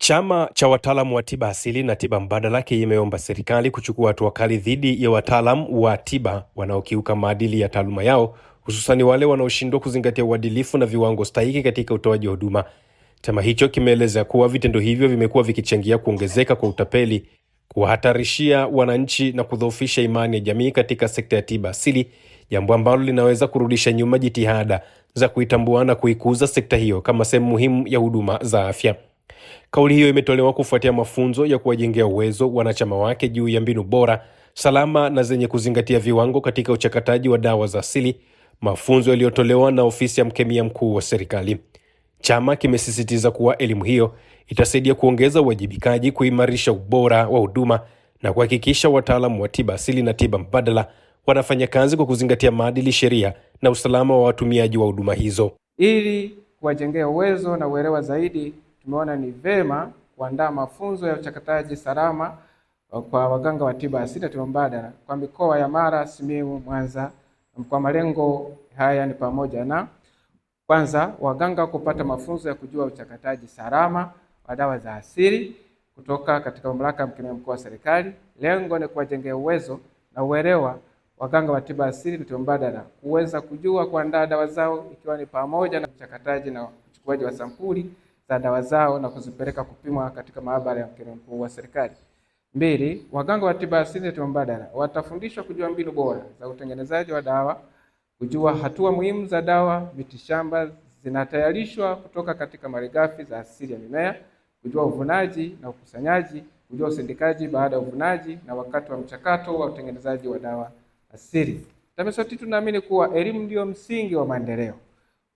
Chama cha wataalamu wa tiba asili na tiba mbadala kimeomba serikali kuchukua hatua kali dhidi ya wataalamu wa tiba wanaokiuka maadili ya taaluma yao, hususan wale wanaoshindwa kuzingatia uadilifu na viwango stahiki katika utoaji wa huduma. Chama hicho kimeeleza kuwa vitendo hivyo vimekuwa vikichangia kuongezeka kwa utapeli, kuhatarishia wananchi na kudhoofisha imani ya jamii katika sekta ya tiba asili, jambo ambalo linaweza kurudisha nyuma jitihada za kuitambua na kuikuza sekta hiyo kama sehemu muhimu ya huduma za afya. Kauli hiyo imetolewa kufuatia mafunzo ya kuwajengea uwezo wanachama wake juu ya mbinu bora, salama na zenye kuzingatia viwango katika uchakataji wa dawa za asili, mafunzo yaliyotolewa na ofisi ya mkemia mkuu wa serikali. Chama kimesisitiza kuwa elimu hiyo itasaidia kuongeza uwajibikaji, kuimarisha ubora wa huduma na kuhakikisha wataalamu wa tiba asili na tiba mbadala wanafanya kazi kwa kuzingatia maadili, sheria na usalama wa watumiaji wa huduma hizo. Ili kuwajengea uwezo na uelewa zaidi, tumeona ni vema kuandaa mafunzo ya uchakataji salama kwa waganga wa tiba asili na tiba mbadala kwa mikoa ya Mara, Simiyu, Mwanza. Kwa malengo haya ni pamoja na kwanza, waganga kupata mafunzo ya kujua uchakataji salama wa dawa za asili kutoka katika mamlaka ya mkemia mkuu wa serikali. Lengo ni kuwajengea uwezo na uelewa waganga wa tiba asili na tiba mbadala kuweza kujua kuandaa dawa zao, ikiwa ni pamoja na uchakataji na uchukuaji wa sampuli za dawa zao na kuzipeleka kupimwa katika maabara ya mkemia mkuu wa serikali. Mbili, waganga wa tiba asili na tiba mbadala watafundishwa kujua mbinu bora za utengenezaji wa dawa, kujua hatua muhimu za dawa mitishamba zinatayarishwa kutoka katika malighafi za asili ya mimea, kujua uvunaji na ukusanyaji, kujua usindikaji baada ya uvunaji na wakati wa mchakato wa utengenezaji wa dawa asili. TAMISOTI tunaamini kuwa elimu ndio msingi wa maendeleo.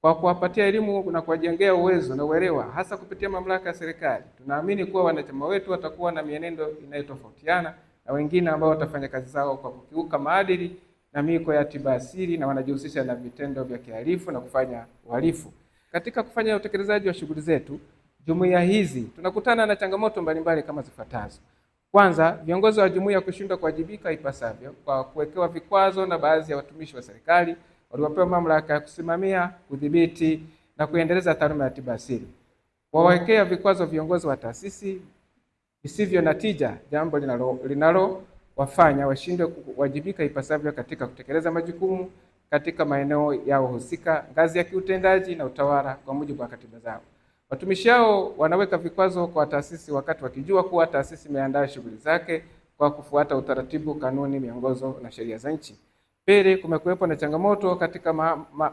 Kwa kuwapatia elimu na kuwajengea uwezo na uelewa hasa kupitia mamlaka ya serikali, tunaamini kuwa wanachama wetu watakuwa na mienendo inayotofautiana na wengine ambao watafanya kazi zao kwa kukiuka maadili na miko ya tiba asili na wanajihusisha na vitendo vya kihalifu na kufanya uhalifu. Katika kufanya utekelezaji wa shughuli zetu, jumuiya hizi tunakutana na changamoto mbalimbali kama zifuatazo. Kwanza, viongozi wa jumuiya kushindwa kuwajibika ipasavyo kwa kuwekewa vikwazo na baadhi ya watumishi wa serikali waliopewa mamlaka ya kusimamia, kudhibiti na kuendeleza taaluma ya tiba asili. Wawekea vikwazo viongozi wa taasisi visivyo na tija, jambo linalowafanya washindwe kuwajibika ipasavyo katika kutekeleza majukumu katika maeneo yao husika, ngazi ya kiutendaji na utawala kwa mujibu wa katiba zao. Watumishi hao wanaweka vikwazo kwa taasisi wakati wakijua kuwa taasisi imeandaa shughuli zake kwa kufuata utaratibu, kanuni, miongozo na sheria za nchi. Pili, kumekuwepo na changamoto katika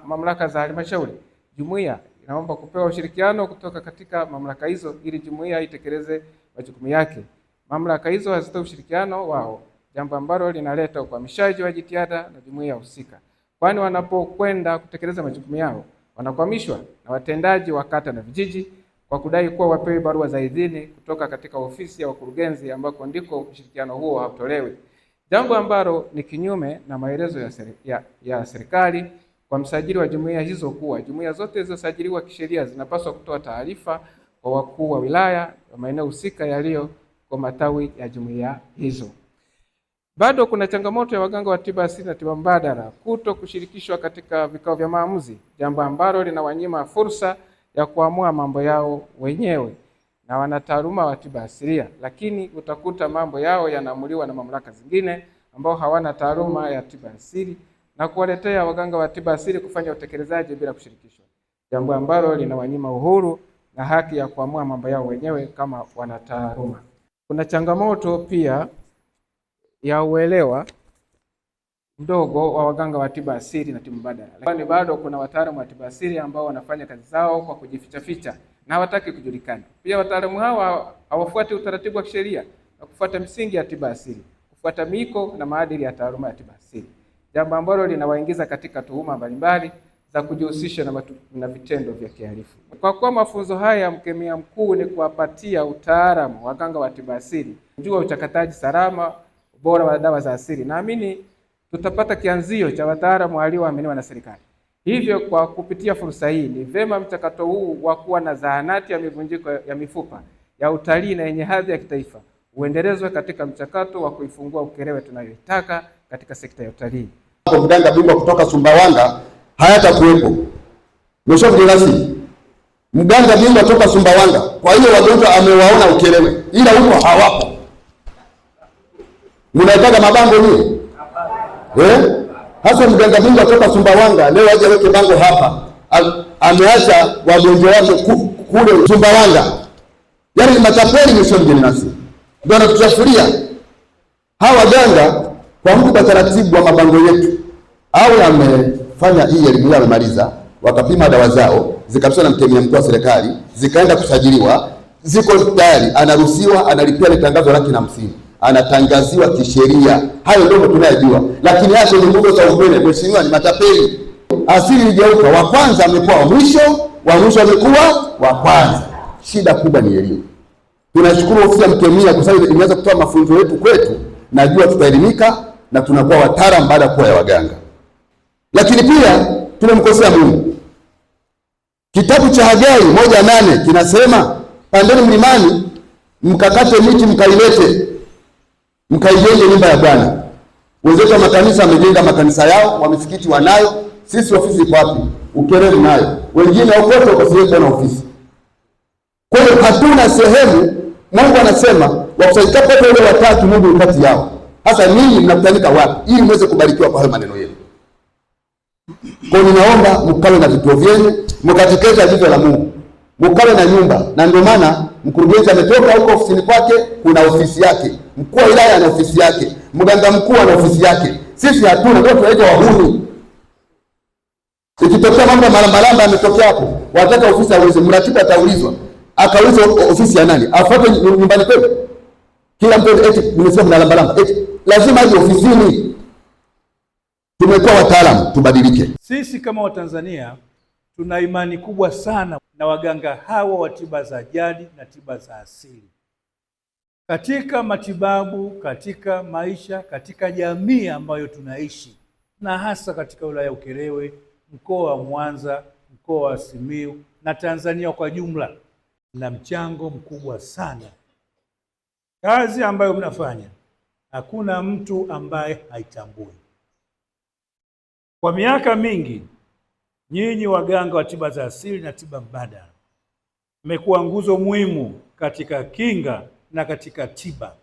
mamlaka za halmashauri. Jumuiya inaomba kupewa ushirikiano kutoka katika mamlaka hizo ili jumuiya itekeleze majukumu yake. Mamlaka hizo hazitoa ushirikiano wao, jambo ambalo linaleta ukwamishaji wa jitihada na jumuiya husika, kwani wanapokwenda kutekeleza majukumu yao wanakwamishwa na watendaji wa kata na vijiji kwa kudai kuwa wapewe barua za idhini kutoka katika ofisi ya wakurugenzi ambako ndiko ushirikiano huo hautolewi, jambo ambalo ni kinyume na maelezo ya serikali kwa msajili wa jumuiya hizo kuwa jumuiya zote zilizosajiliwa kisheria zinapaswa kutoa taarifa kwa wakuu wa wilaya wa maeneo husika yaliyo kwa matawi ya jumuiya hizo. Bado kuna changamoto ya waganga wa tiba asili na tiba mbadala kuto kushirikishwa katika vikao vya maamuzi, jambo ambalo linawanyima fursa ya kuamua mambo yao wenyewe na wanataaluma wa tiba asilia, lakini utakuta mambo yao yanaamuliwa na mamlaka zingine ambao hawana taaluma ya tiba asili na kuwaletea waganga wa tiba asili kufanya utekelezaji bila kushirikishwa, jambo ambalo linawanyima uhuru na haki ya kuamua mambo yao wenyewe kama wanataaluma. Kuna changamoto pia ya uelewa mdogo wa waganga wa tiba asili na tiba mbadala. Lakini bado kuna wataalamu wa tiba asili ambao wanafanya kazi zao kwa kujificha na hawataki kujulikana. Pia wataalamu hawa hawafuati utaratibu wa kisheria na kufuata misingi ya tiba asili, kufuata miko na maadili ya taaluma ya tiba asili, jambo ambalo linawaingiza katika tuhuma mbalimbali za kujihusisha na vitendo vya kihalifu. Kwa kuwa mafunzo haya ya mkemia mkuu ni kuwapatia utaalamu waganga wa tiba asili kujua uchakataji salama, ubora wa dawa za asili, naamini tutapata kianzio cha wataalamu walioaminiwa na serikali. Hivyo kwa kupitia fursa hii ni vema mchakato huu wa kuwa na zahanati ya mivunjiko ya mifupa ya utalii na yenye hadhi ya kitaifa uendelezwe katika mchakato wa kuifungua Ukerewe tunayoitaka katika sekta ya utalii. Hapo mganga bingwa kutoka Sumbawanga hayatakuwepo. Mheshimiwa mgeni rasmi, mganga bingwa toka Sumbawanga. Kwa hiyo wagonjwa amewaona Ukerewe, ila huko hawapo. Mnaitaka mabango nini? Hasa mganga bingwa toka Sumbawanga leo aje weke bango hapa, ameacha wagonjwa wake kule Sumbawanga. Yaani matapeli mwisho mgeni nasi ndio anatuchafuria hawa waganga kwa mujibu wa taratibu wa mabango yetu. Au amefanya hii elimu yao, amemaliza, wakapima dawa zao zikapishwa na mkemia mkuu wa serikali, zikaenda kusajiliwa, ziko tayari, anaruhusiwa, analipia ile tangazo $150,000, anatangaziwa kisheria. Hayo ndio tunayojua, lakini hasa ni nguvu za umeme. Mheshimiwa, ni matapeli. Asili iligeuka, wa kwanza amekuwa wa mwisho, wa mwisho amekuwa wa kwanza. Shida kubwa ni elimu. Tunashukuru ofisi ya mkemia kwa sababu imeanza kutoa mafunzo yetu kwetu. Najua tutaelimika na tunakuwa wataalamu baada ya kuwa ya waganga. Lakini pia tumemkosea Mungu. Kitabu cha Hagai 1:8 kinasema, pandeni mlimani mkakate miti mkailete mkaijenge nyumba ya Bwana. Wenzetu wa makanisa wamejenga makanisa yao, wa misikiti wanayo, sisi ofisi iko wapi? Ukerewe nayo. Wengine wote wakasiweka na ofisi. Kwa hiyo hatuna sehemu. Mungu anasema wakusanyika pote wale watatu, Mungu kati yao. Sasa ninyi mnakutanika wapi ili muweze kubarikiwa kwa hayo maneno yenu? Kwa ninaomba mkawe na vituo vyenu, mkatekeleza agizo la Mungu. Mkawe na nyumba, na ndio maana mkurugenzi ametoka huko ofisini kwake, kuna ofisi yake. Mkuu wa wilaya ana ofisi yake, mganga mkuu ana ofisi yake. Sisi hatuna, ndio tunaitwa wahuni. Ikitokea mambo malamba yametokea hapo, wataka ofisi aulize, mratibu ataulizwa. Akauliza ofisi ya nani? Afuate nyumbani kwetu. Kila mtu eti nimesema mnalamba. Eti lazima aje ofisini. Tumekuwa wataalamu, tubadilike. Sisi kama Watanzania tuna imani kubwa sana na waganga hawa wa tiba za jadi na tiba za asili katika matibabu, katika maisha, katika jamii ambayo tunaishi, na hasa katika wilaya ya Ukerewe, mkoa wa Mwanza, mkoa wa Simiyu na Tanzania kwa jumla. Na mchango mkubwa sana. Kazi ambayo mnafanya hakuna mtu ambaye haitambui. Kwa miaka mingi, nyinyi waganga wa tiba za asili na tiba mbadala mmekuwa nguzo muhimu katika kinga na katika tiba,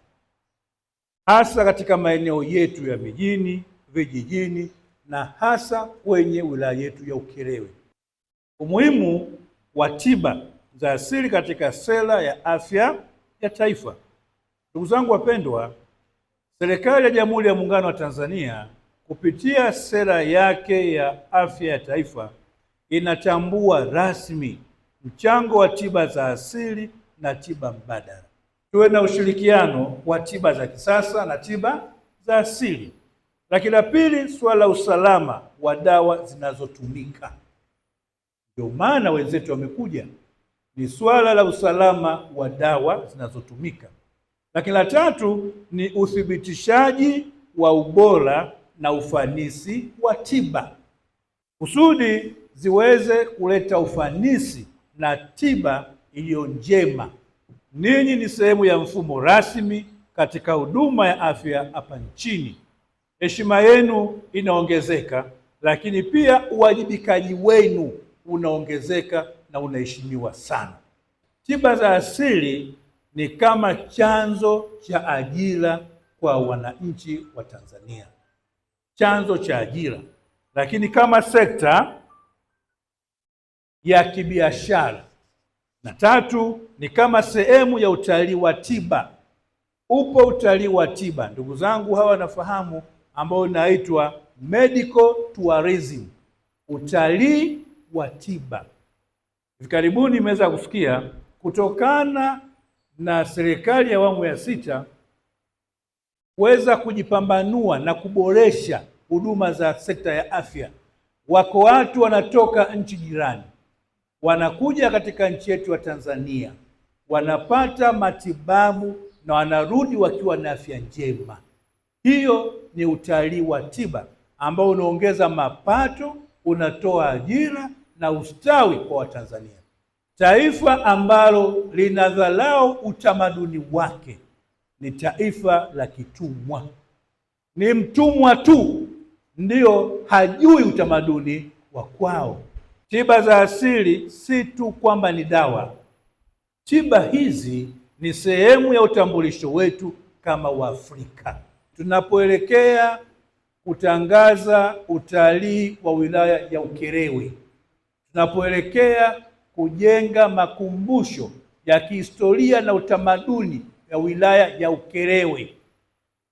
hasa katika maeneo yetu ya mijini, vijijini na hasa kwenye wilaya yetu ya Ukerewe. Umuhimu wa tiba za asili katika sera ya afya ya taifa. Ndugu zangu wapendwa, serikali ya Jamhuri ya Muungano wa Tanzania kupitia sera yake ya afya ya taifa inatambua rasmi mchango wa tiba za asili na tiba mbadala. Tuwe na ushirikiano wa tiba za kisasa na tiba za asili. Lakini la pili, suala la usalama wa dawa zinazotumika. Ndio maana wenzetu wamekuja, ni swala la usalama wa dawa zinazotumika. Lakini la tatu ni uthibitishaji wa ubora na ufanisi wa tiba, kusudi ziweze kuleta ufanisi na tiba iliyo njema. Ninyi ni sehemu ya mfumo rasmi katika huduma ya afya hapa nchini. Heshima yenu inaongezeka, lakini pia uwajibikaji wenu unaongezeka na unaheshimiwa sana. Tiba za asili ni kama chanzo cha ajira kwa wananchi wa Tanzania, chanzo cha ajira, lakini kama sekta ya kibiashara. Na tatu ni kama sehemu ya utalii wa tiba. Upo utalii wa tiba, ndugu zangu hawa wanafahamu, ambao unaitwa medical tourism, utalii wa tiba. Hivi karibuni nimeweza kusikia kutokana na serikali ya awamu ya 6 kuweza kujipambanua na kuboresha huduma za sekta ya afya. Wako watu wanatoka nchi jirani wanakuja katika nchi yetu ya Tanzania, wanapata matibabu na wanarudi wakiwa na afya njema. Hiyo ni utalii wa tiba ambao unaongeza mapato, unatoa ajira na ustawi kwa Watanzania. Taifa ambalo linadharau utamaduni wake ni taifa la kitumwa. Ni mtumwa tu ndio hajui utamaduni wa kwao. Tiba za asili si tu kwamba ni dawa. Tiba hizi ni sehemu ya utambulisho wetu kama Waafrika. Tunapoelekea kutangaza utalii wa wilaya ya Ukerewe, tunapoelekea kujenga makumbusho ya kihistoria na utamaduni ya wilaya ya Ukerewe,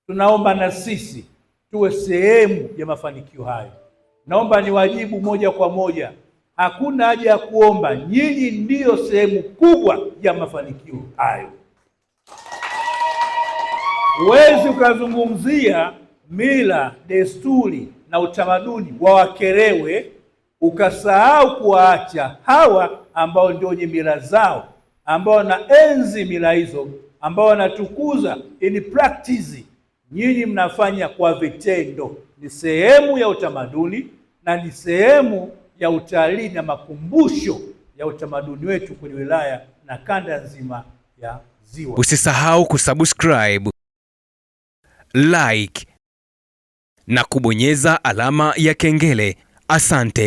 tunaomba na sisi tuwe sehemu ya mafanikio hayo. Naomba niwajibu moja kwa moja, hakuna haja ya kuomba, nyinyi ndiyo sehemu kubwa ya mafanikio hayo. Huwezi ukazungumzia mila, desturi na utamaduni wa Wakerewe ukasahau kuwaacha hawa ambao ndio wenye mila zao, ambao wanaenzi mila hizo, ambao wanatukuza in practice. Nyinyi mnafanya kwa vitendo, ni sehemu ya utamaduni na ni sehemu ya utalii na makumbusho ya utamaduni wetu kwenye wilaya na kanda nzima ya Ziwa. Usisahau kusubscribe, like na kubonyeza alama ya kengele. Asante.